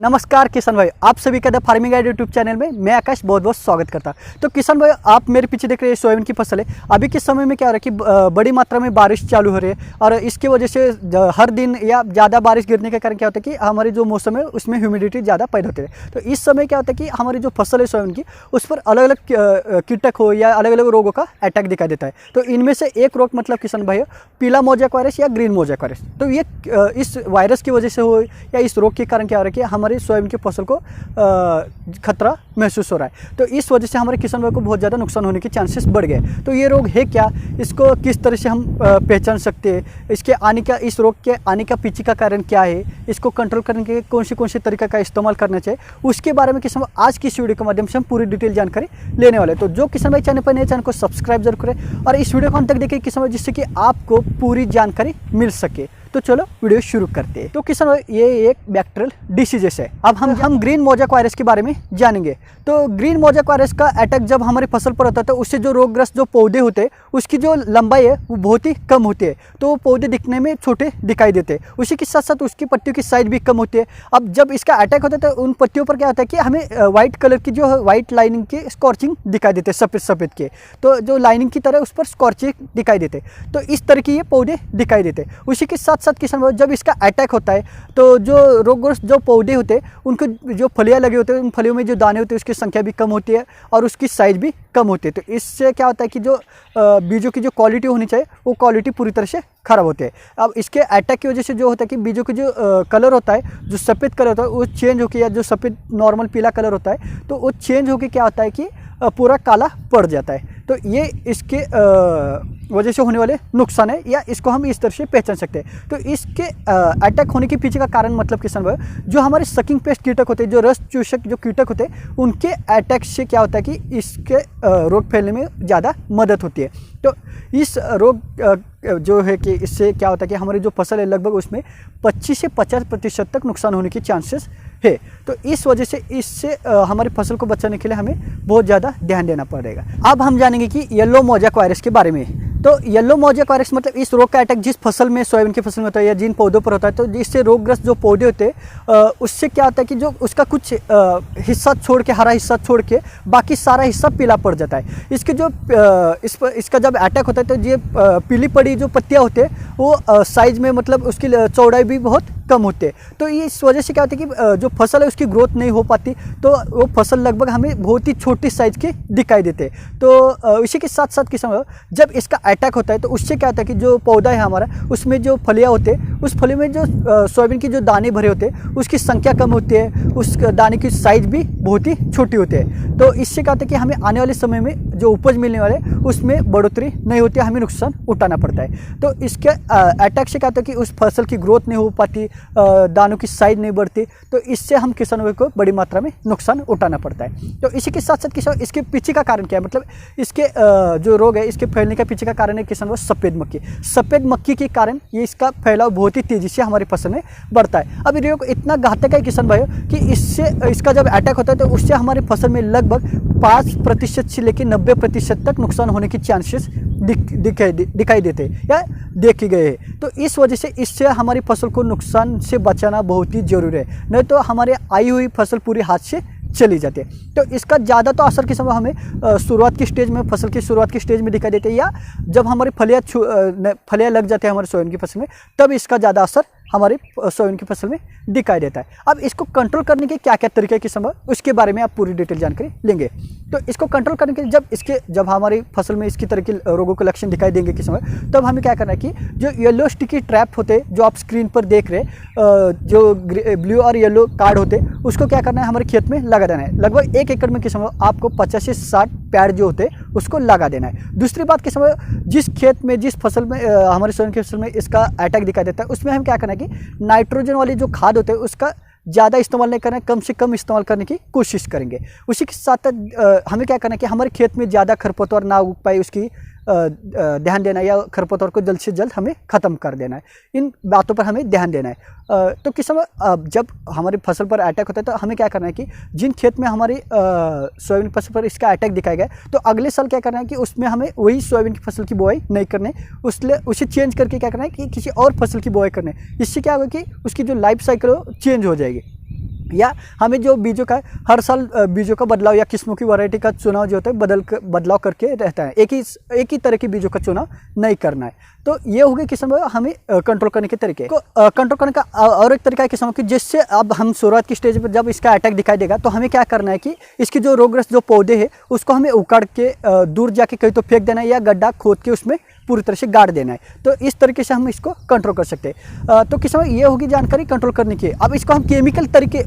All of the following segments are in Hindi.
नमस्कार किसान भाई, आप सभी का the farming guide YouTube channel में मैं आकाश बहुत बहुत स्वागत करता हूं। तो किसान भाई, आप मेरे पीछे देख रहे हैं सोयाबीन की फसल है। अभी के समय में क्या हो रहा है कि बड़ी मात्रा में बारिश चालू हो रही है और इसकी वजह से हर दिन या ज़्यादा बारिश गिरने के कारण क्या होता है कि हमारे जो मौसम है उसमें ह्यूमिडिटी ज़्यादा पैदा होती है। तो इस समय क्या होता है कि हमारी जो फसल है सोयाबीन की, उस पर अलग अलग कीटक हो या अलग अलग रोगों का अटैक दिखाई देता है। तो इनमें से एक रोग मतलब किसान भाई पीला मोजैक वायरस या ग्रीन मोजैक वायरस। तो ये इस वायरस की वजह से हो या इस रोग के कारण क्या हो रहा है कि हमारी सोयाबीन की फसल को खतरा महसूस हो रहा है। तो इस वजह से हमारे किसान भाई को बहुत ज़्यादा नुकसान होने के चांसेस बढ़ गए। तो ये रोग है क्या, इसको किस तरह से हम पहचान सकते हैं, इसके आने का, इस रोग के आने का पीछे का कारण क्या है, इसको कंट्रोल करने के कौन से तरीका का इस्तेमाल करना चाहिए, उसके बारे में किसान भाई आज की इस वीडियो के माध्यम से हम पूरी डिटेल जानकारी लेने वाले हैं। तो जो किसान भाई चैनल पर नए, चैनल को सब्सक्राइब जरूर करें और इस वीडियो को अंत तक देखिए किसान भाई, जिससे कि आपको पूरी जानकारी मिल सके। तो चलो वीडियो शुरू करते हैं। तो किसान भाई, ये एक बैक्टीरियल डिसीजेस है। अब हम ग्रीन मोजैक वायरस के बारे में जानेंगे। तो ग्रीन मोजैक वायरस का अटैक जब हमारी फसल पर होता है तो उससे जो रोगग्रस्त जो पौधे होते हैं उसकी जो लंबाई है वो बहुत ही कम होती है। तो वो पौधे दिखने में छोटे दिखाई देते हैं। उसी के साथ साथ उसकी पत्तियों की साइज भी कम होती है। अब जब इसका अटैक होता है तो उन पत्तियों पर क्या होता है कि हमें व्हाइट कलर की जो व्हाइट लाइनिंग की स्कॉर्चिंग दिखाई देते हैं, सफ़ेद सफ़ेद के। तो जो लाइनिंग की तरह उस पर स्कॉर्चिंग दिखाई देते। तो इस तरह के ये पौधे दिखाई देते। उसी के साथ साथ किसान भाई, जब इसका अटैक होता है तो जो रोगग्रस्त जो पौधे होते हैं उनको जो फलियाँ लगे होते हैं, उन फलियों में जो दाने होते हैं उसकी संख्या भी कम होती है और उसकी साइज भी कम होती है। तो इससे क्या होता है कि जो बीजों की जो क्वालिटी होनी चाहिए वो क्वालिटी पूरी तरह से खराब होती है। अब इसके अटैक की वजह से जो होता है कि बीजों की जो कलर होता है, जो सफ़ेद कलर होता है वो चेंज होकर, या जो सफ़ेद नॉर्मल पीला कलर होता है तो वो चेंज होकर क्या होता है कि पूरा काला पड़ जाता है। तो ये इसके वजह से होने वाले नुकसान है, या इसको हम इस तरह से पहचान सकते हैं। तो इसके अटैक होने के पीछे का कारण मतलब किसान भाई, जो हमारे सकिंग पेस्ट कीटक होते हैं, जो रस चूषक जो कीटक होते हैं, उनके अटैक से क्या होता है कि इसके रोग फैलने में ज़्यादा मदद होती है। तो इस रोग जो है कि इससे क्या होता है कि हमारी जो फसल है लगभग उसमें 25 से 50% तक नुकसान होने की चांसेस है। तो इस वजह से इससे हमारी फसल को बचाने के लिए हमें बहुत ज़्यादा ध्यान देना पड़ेगा। अब हम जानेंगे कि येलो मोजैक वायरस के बारे में। तो येलो मोजैक वायरस मतलब इस रोग का अटैक जिस फसल में, सोयाबीन की फसल में होता है या जिन पौधों पर होता है, तो इससे रोगग्रस्त जो पौधे होते हैं उससे क्या होता है कि जो उसका कुछ हिस्सा छोड़ के, हरा हिस्सा छोड़ के बाकी सारा हिस्सा पीला पड़ जाता है। इसके जो इसका जब अटैक होता है तो ये पीली पड़ी जो पत्तियाँ होते हैं वो साइज में, मतलब उसकी चौड़ाई भी बहुत कम होते हैं। तो इस वजह से क्या होता है कि जो फसल है उसकी ग्रोथ नहीं हो पाती, तो वो फसल लगभग हमें बहुत ही छोटी साइज के दिखाई देते। तो इसी के साथ साथ किसान जब इसका अटैक होता है तो उससे क्या होता है कि जो पौधा है हमारा, उसमें जो फलियाँ होते हैं, उस फली में जो सोयाबीन की जो दाने भरे होते हैं उसकी संख्या कम होती है, उस दाने की साइज भी बहुत ही छोटी होती है। तो इससे क्या होता है कि हमें आने वाले समय में जो उपज मिलने वाले उसमें बढ़ोतरी नहीं होती है, हमें नुकसान उठाना पड़ता है। तो इसके अटैक से क्या होता है कि उस फसल की ग्रोथ नहीं हो पाती, दानों की साइज नहीं बढ़ती, तो इससे हम किसानों को बड़ी मात्रा में नुकसान उठाना पड़ता है। तो इसी के साथ साथ किसान, इसके पीछे का कारण क्या है, मतलब इसके जो रोग है इसके फैलने का पीछे का कारण है किसान वो सफ़ेद मक्खी। सफ़ेद मक्खी के कारण ये इसका फैलाव बहुत ही तेज़ी से हमारी फसल में बढ़ता है। अब ये रोग इतना घातक है किसान भाइयों कि इससे, इसका जब अटैक होता है तो उससे हमारी फसल में लगभग 5% से लेकर 90% तक नुकसान होने की चांसेस दिखाई देते हैं या देखे गए हैं। तो इस वजह से इससे हमारी फसल को नुकसान से बचाना बहुत ही जरूरी है, नहीं तो हमारे आई हुई फसल पूरी हाथ से चली जाती है। तो इसका ज़्यादा तो असर किस समय हमें शुरुआत की स्टेज में, फसल की शुरुआत की स्टेज में दिखाई देते हैं, या जब हमारी फलियाँ लग जाते हैं हमारे सोयाबीन की फसल में, तब इसका ज़्यादा असर हमारी सोयाबीन की फसल में दिखाई देता है। अब इसको कंट्रोल करने के क्या क्या तरीके की समय, उसके बारे में आप पूरी डिटेल जानकारी लेंगे। तो इसको कंट्रोल करने के लिए जब हमारी फसल में इसकी तरह के रोगों के लक्षण दिखाई देंगे किस समय, तब हमें क्या करना है कि जो येलो स्टिकी ट्रैप होते हैं, जो आप स्क्रीन पर देख रहे हैं, जो ब्लू और येलो कार्ड होते हैं, उसको क्या करना है, हमारे खेत में लगा देना है। लगभग 1 एकड़ में किस समय आपको 50 से 60 पैड जो होते हैं उसको लगा देना है। दूसरी बात किस समय, जिस खेत में, जिस फसल में हमारे सोयाबीन की फसल में इसका अटैक दिखाई देता है, उसमें हम क्या करना है कि नाइट्रोजन वाली जो खाद होते हैं उसका ज़्यादा इस्तेमाल नहीं करना है, कम से कम इस्तेमाल करने की कोशिश करेंगे। उसी के साथ हमें क्या करना है कि हमारे खेत में ज़्यादा खरपतवार ना उग पाए उसकी ध्यान देना है, या खरपतवार को जल्द से जल्द हमें ख़त्म कर देना है। इन बातों पर हमें ध्यान देना है। तो किस समय जब हमारी फसल पर अटैक होता है तो हमें क्या करना है कि जिन खेत में हमारी सोयाबीन फसल पर इसका अटैक दिखाया गया, तो अगले साल क्या करना है कि उसमें हमें वही सोयाबीन की फसल की बुआई नहीं करनी, उसे चेंज करके क्या करना है कि किसी और फसल की बुआई करनी। इससे क्या होगा कि उसकी जो लाइफ साइकिल चेंज हो जाएगी। या हमें जो बीजों का हर साल बीजों का बदलाव या किस्मों की वैरायटी का चुनाव जो होता है बदलाव करके रहता है, एक ही तरह के बीजों का चुनाव नहीं करना है। तो ये हो गए किस्म हमें कंट्रोल करने के तरीके को कंट्रोल करने का और एक तरीका है किस्मों की, जिससे अब हम शुरुआत की स्टेज पर जब इसका अटैक दिखाई देगा तो हमें क्या करना है कि इसकी जो रोगग्रस्त जो पौधे हैं उसको हमें उखाड़ के दूर जाके कहीं तो फेंक देना है या गड्ढा खोद के उसमें पूरी तरह से गाड़ देना है। तो इस तरीके से हम इसको कंट्रोल कर सकते हैं। तो किस समय ये होगी जानकारी कंट्रोल करने की। अब इसको हम केमिकल तरीके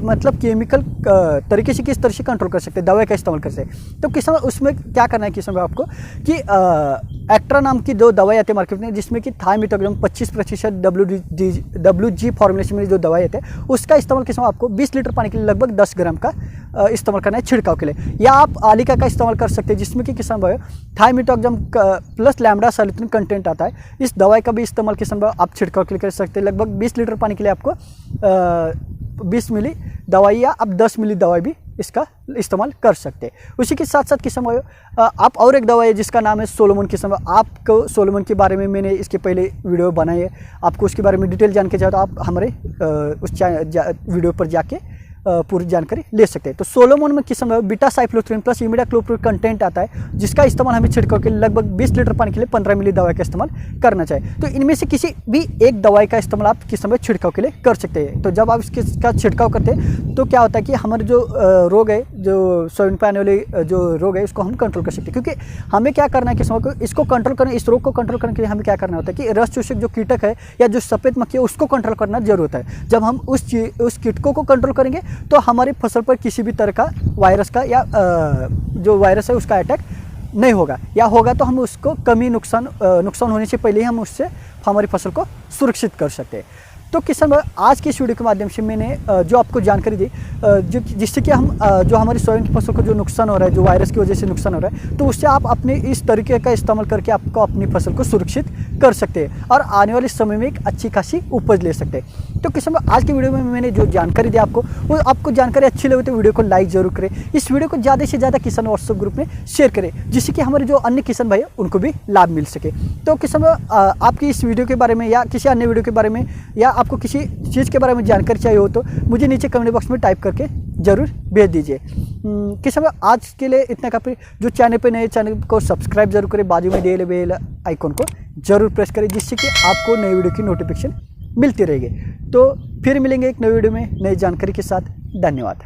से किस तरह से कंट्रोल कर सकते हैं, दवाई का इस्तेमाल कर सकते हैं। तो किस समय उसमें क्या करना है किस समय आपको कि एक्ट्रा नाम की दो दवाई आती है मार्केट में, जिसमें कि थाइमिथोग्राम 25% WG फॉर्मुलेशन में जो दवाई आती है उसका इस्तेमाल किस समय आपको 20 लीटर पानी के लिए लगभग 10 ग्राम का इस्तेमाल करना है छिड़काव के लिए। या आप आलिका का इस्तेमाल कर सकते हैं, जिसमें कि किसान भाई थाइमिथोग्राम प्लस लैम्बडा सालिसिलिन कंटेंट आता है। इस दवाई का भी इस्तेमाल किसान भाई आप छिड़काव के लिए कर सकते हैं। लगभग 20 लीटर पानी के लिए आपको 20 मिली दवाई या आप 10 मिली दवाई भी इसका इस्तेमाल कर सकते हैं। उसी के साथ साथ किस्म आप और एक दवाई है जिसका नाम है सोलोमन किस्म। आपको सोलोमन के बारे में मैंने इसके पहले वीडियो बनाई है, आपको उसके बारे में डिटेल जान के चाहे तो आप हमारे उस वीडियो पर जाके पूरी जानकारी ले सकते हैं। तो सोलोमन में किस्म बीटा साइक्लोथ्रिन प्लस इमिडाक्लोप्रिड कंटेंट आता है, जिसका इस्तेमाल हमें छिड़काव के लिए लगभग 20 लीटर पानी के लिए 15 मिली दवाई का इस्तेमाल करना चाहिए। तो इनमें से किसी भी एक दवाई का इस्तेमाल आप किस समय छिड़काव के लिए कर सकते हैं। तो जब आप इसका छिड़काव करते हैं तो क्या होता है कि हमारे जो रोग है, जो सोयाबीन पे आने वाले जो रोग है उसको हम कंट्रोल कर सकते हैं। क्योंकि हमें क्या करना है किस समय को इसको कंट्रोल करना, इस रोग को कंट्रोल करने के लिए हमें क्या करना होता है कि रस चूसक जो कीटक है या जो सफ़ेद मक्खी है उसको कंट्रोल करना जरूरत है। जब हम उस कीटकों को कंट्रोल करेंगे तो हमारी फसल पर किसी भी तरह का वायरस का या जो वायरस है उसका अटैक नहीं होगा, या होगा तो हम उसको कमी नुकसान होने से पहले ही हम उससे हमारी फसल को सुरक्षित कर सकते हैं। तो किसान भाई आज की इस वीडियो के माध्यम से मैंने जो आपको जानकारी दी जिससे कि हम जो हमारी सोयाबीन की फसल को जो नुकसान हो रहा है, जो वायरस की वजह से नुकसान हो रहा है, तो उससे आप अपने इस तरीके का इस्तेमाल करके आपको अपनी फसल को सुरक्षित कर सकते हैं और आने वाले समय में एक अच्छी खासी उपज ले सकते हैं। तो किसान भाई आज की वीडियो में मैंने जो जानकारी दी आपको, वो आपको जानकारी अच्छी लगे तो वीडियो को लाइक जरूर करें। इस वीडियो को ज़्यादा से ज़्यादा किसान व्हाट्सएप ग्रुप में शेयर करें, जिससे कि हमारे जो अन्य किसान भाई उनको भी लाभ मिल सके। तो किसान भाई आपकी इस वीडियो के बारे में या किसी अन्य वीडियो के बारे में या आपको किसी चीज़ के बारे में जानकारी चाहिए हो तो मुझे नीचे कमेंट बॉक्स में टाइप करके ज़रूर भेज दीजिए। किसान भाई आज के लिए इतना काफ़ी। जो चैनल पे नए, चैनल को सब्सक्राइब जरूर करें, बाजू में दिए बेल आइकॉन को जरूर प्रेस करें, जिससे कि आपको नई वीडियो की नोटिफिकेशन मिलती रहेगी। तो फिर मिलेंगे एक नई वीडियो में नई जानकारी के साथ। धन्यवाद।